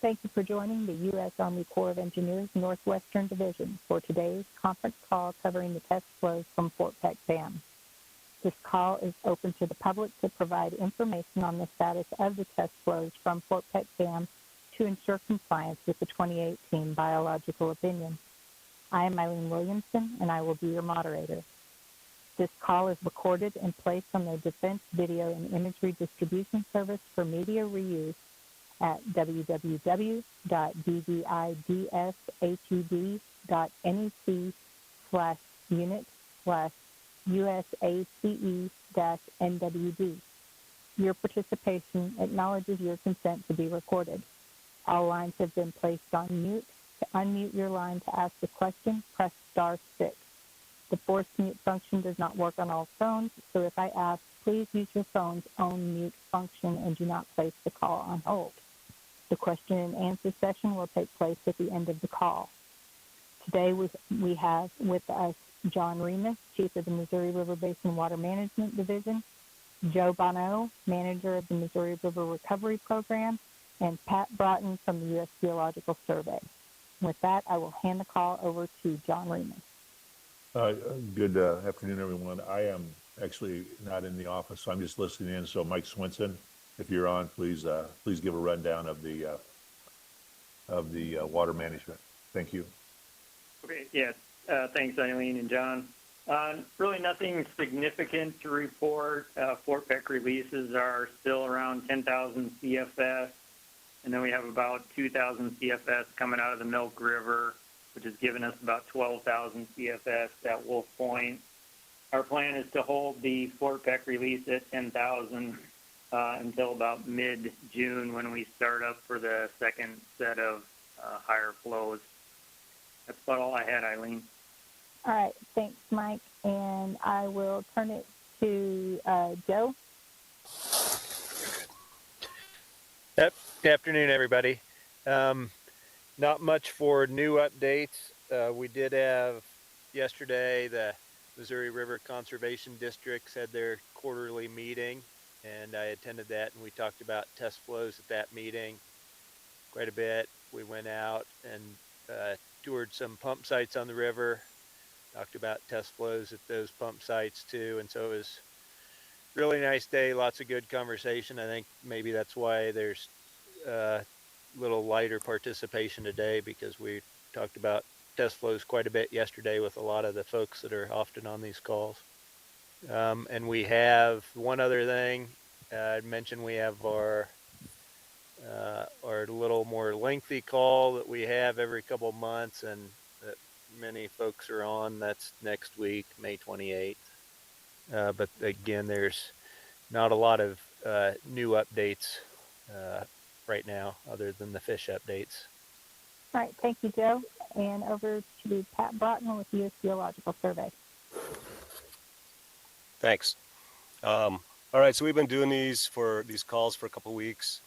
thank you for joining the U.S. Army Corps of Engineers Northwestern Division for today's conference call covering the test flows from Fort Peck Dam. This call is open to the public to provide information on the status of the test flows from Fort Peck Dam to ensure compliance with the 2018 biological opinion. I am Eileen Williamson, and I will be your moderator. This call is recorded and placed on the Defense Video and Imagery Distribution Service for media reuse at www.ddidshub.unit/USACE-NWD. Your participation acknowledges your consent to be recorded. All lines have been placed on mute. To unmute your line to ask a question, press *6. The forced mute function does not work on all phones, so if I ask, please use your phone's own mute function and do not place the call on hold. The question and answer session will take place at the end of the call. Today we have with us John Remus, Chief of the Missouri River Basin Water Management Division, Joe Bonneau, Manager of the Missouri River Recovery Program, and Pat Broughton from the U.S. Geological Survey. With that, I will hand the call over to John Remus. Good afternoon, everyone. I am actually not in the office, so I'm just listening in. So, Mike Swinson, if you're on, please give a rundown of the water management. Thank you. Okay. Yes. Thanks, Eileen and John. Really, nothing significant to report. Fort Peck releases are still around 10,000 CFS, and then we have about 2,000 CFS coming out of the Milk River, which has given us about 12,000 CFS at Wolf Point. Our plan is to hold the Fort Peck release at 10,000 until about mid-June when we start up for the second set of higher flows. That's about all I had, Eileen. All right. Thanks, Mike. And I will turn it to Joe. Good afternoon, everybody. Not much for new updates. We did have yesterday the Missouri River Conservation Districts had their quarterly meeting, and I attended that, and we talked about test flows at that meeting quite a bit. We went out and toured some pump sites on the river, talked about test flows at those pump sites too, and so it was a really nice day, lots of good conversation. I think maybe that's why there's little lighter participation today, because we talked about test flows quite a bit yesterday with a lot of the folks that are often on these calls. And we have one other thing. I'd mentioned we have our little more lengthy call that we have every couple of months, and that many folks are on. That's next week, May 28th. But again, there's not a lot of new updates right now, other than the fish updates. All right, thank you, Joe. And over to Pat Broughton with the U.S. Geological Survey. Thanks. All right, so we've been doing these calls for a couple of weeks,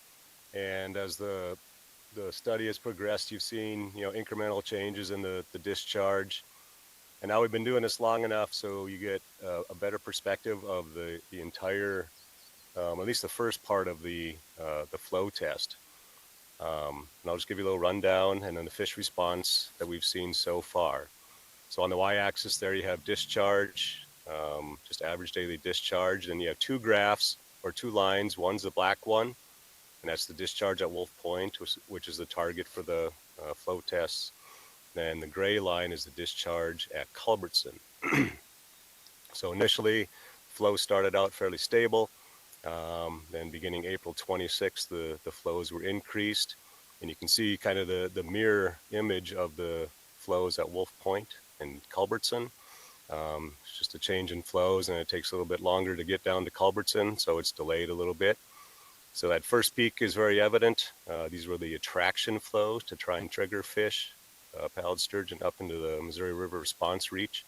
and as the study has progressed, you've seen incremental changes in the discharge, and now we've been doing this long enough so you get a better perspective of the entire. At least the first part of the flow test. And I'll just give you a little rundown and then the fish response that we've seen so far. So on the y-axis there you have discharge, just average daily discharge. Then you have two graphs or two lines. One's the black one, and that's the discharge at Wolf Point, which is the target for the flow tests. Then the gray line is the discharge at Culbertson. So initially, flow started out fairly stable. Then beginning April 26th, the flows were increased, and you can see kind of the mirror image of the flows at Wolf Point and Culbertson. It's just a change in flows, and it takes a little bit longer to get down to Culbertson, so it's delayed a little bit. So that first peak is very evident. These were the attraction flows to try and trigger fish, pallid sturgeon up into the Missouri River response reach.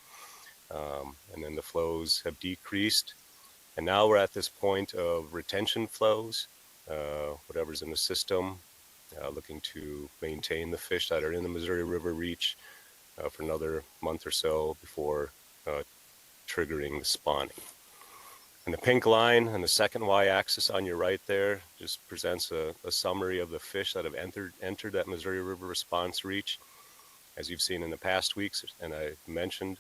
And then the flows have decreased. And now we're at this point of retention flows, whatever's in the system, looking to maintain the fish that are in the Missouri River reach for another month or so before triggering the spawning. And the pink line on the second y-axis on your right there just presents a summary of the fish that have entered that Missouri River response reach. As you've seen in the past weeks, and I mentioned,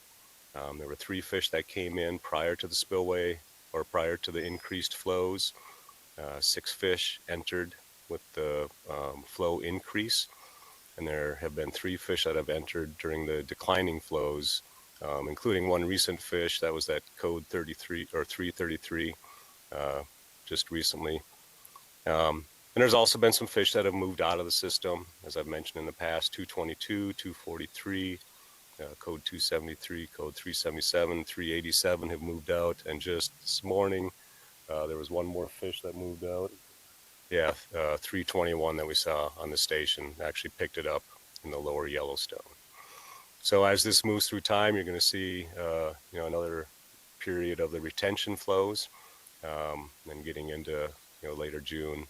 there were 3 fish that came in prior to the spillway or prior to the increased flows. 6 fish entered with the flow increase, and there have been 3 fish that have entered during the declining flows, including one recent fish that was at code 33 or 333 just recently. And there's also been some fish that have moved out of the system, as I've mentioned in the past. 222, 243, code 273, code 377, 387 have moved out, and just this morning there was one more fish that moved out. Yeah, 321 that we saw on the station actually picked it up in the lower Yellowstone. So as this moves through time, you're going to see another period of the retention flows, and getting into later June,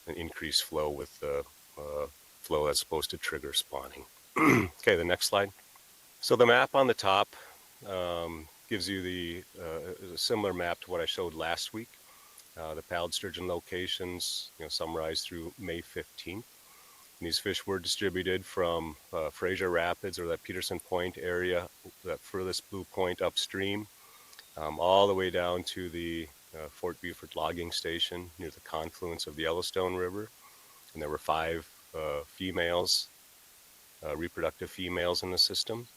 an increased flow with the flow that's supposed to trigger spawning. Okay, the next slide. So the map on the top gives you a similar map to what I showed last week. The pallid sturgeon locations, summarized through May 15th. And these fish were distributed from Fraser Rapids, or that Peterson Point area, that furthest blue point upstream, all the way down to the Fort Beaufort logging station near the confluence of the Yellowstone River. And there were 5 females, reproductive females in the system.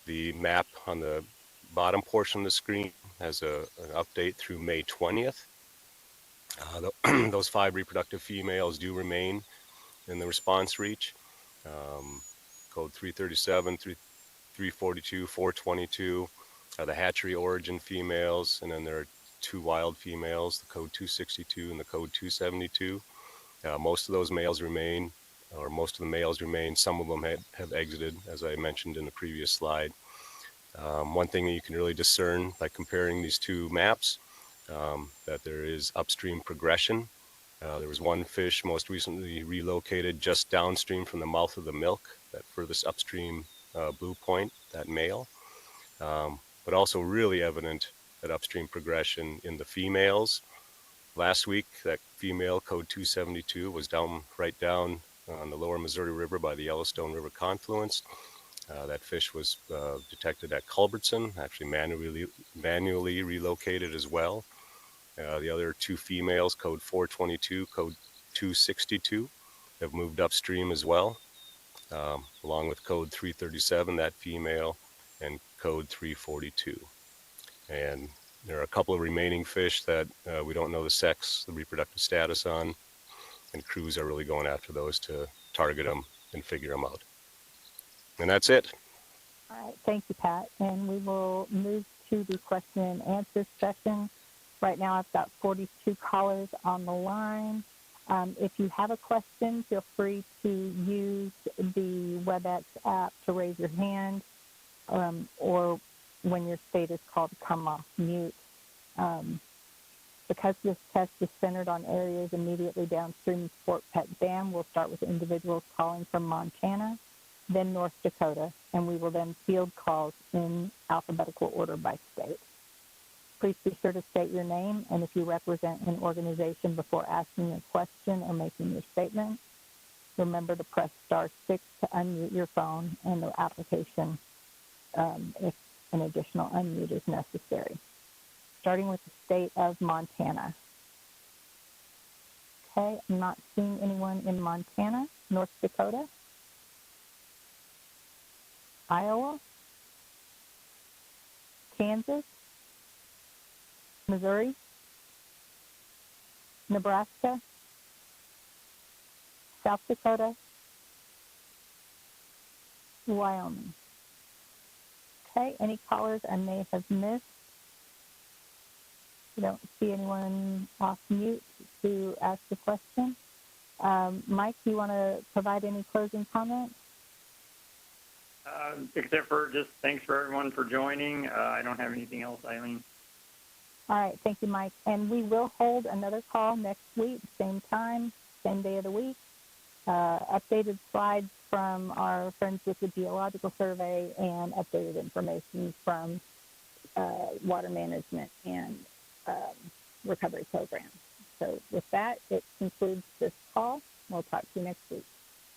The map on the bottom portion of the screen has an update through May 20th. Those 5 reproductive females do remain in the response reach. Code 337, 342, 422 are the hatchery origin females, and then there are 2 wild females, the code 262 and the code 272. Most of those males remain, or most of the males remain. Some of them have exited, as I mentioned in the previous slide. One thing that you can really discern by comparing these 2 maps, that there is upstream progression. There was one fish most recently relocated just downstream from the mouth of the milk, that furthest upstream blue point, that male. But also really evident that upstream progression in the females. Last week, that female, code 272, was right down on the lower Missouri River by the Yellowstone River confluence. That fish was detected at Culbertson, actually manually relocated as well. The other 2 females, code 422, code 262, have moved upstream as well, along with code 337, that female, and code 342. And there are a couple of remaining fish that we don't know the sex, the reproductive status on, and crews are really going after those to target them and figure them out. And that's it. All right, thank you, Pat. And we will move to the question and answer session. Right now, I've got 42 callers on the line. If you have a question, feel free to use the WebEx app to raise your hand, or when your state is called, come off mute. Because this test is centered on areas immediately downstream of Fort Peck Dam, we'll start with individuals calling from Montana, then North Dakota, and we will then field calls in alphabetical order by state. Please be sure to state your name and if you represent an organization before asking your question or making your statement. Remember to press *6 to unmute your phone and the application if an additional unmute is necessary. Starting with the state of Montana. Okay, I'm not seeing anyone in Montana. North Dakota? Iowa? Kansas? Missouri? Nebraska? South Dakota? Wyoming? Okay, any callers I may have missed? I don't see anyone off mute to ask the question. Mike, do you want to provide any closing comments? Except for just thanks for everyone for joining. I don't have anything else, Eileen. All right, thank you, Mike. And we will hold another call next week, same time, same day of the week. Updated slides from our friends with the Geological Survey and updated information from water management and recovery program. So with that, it concludes this call. We'll talk to you next week.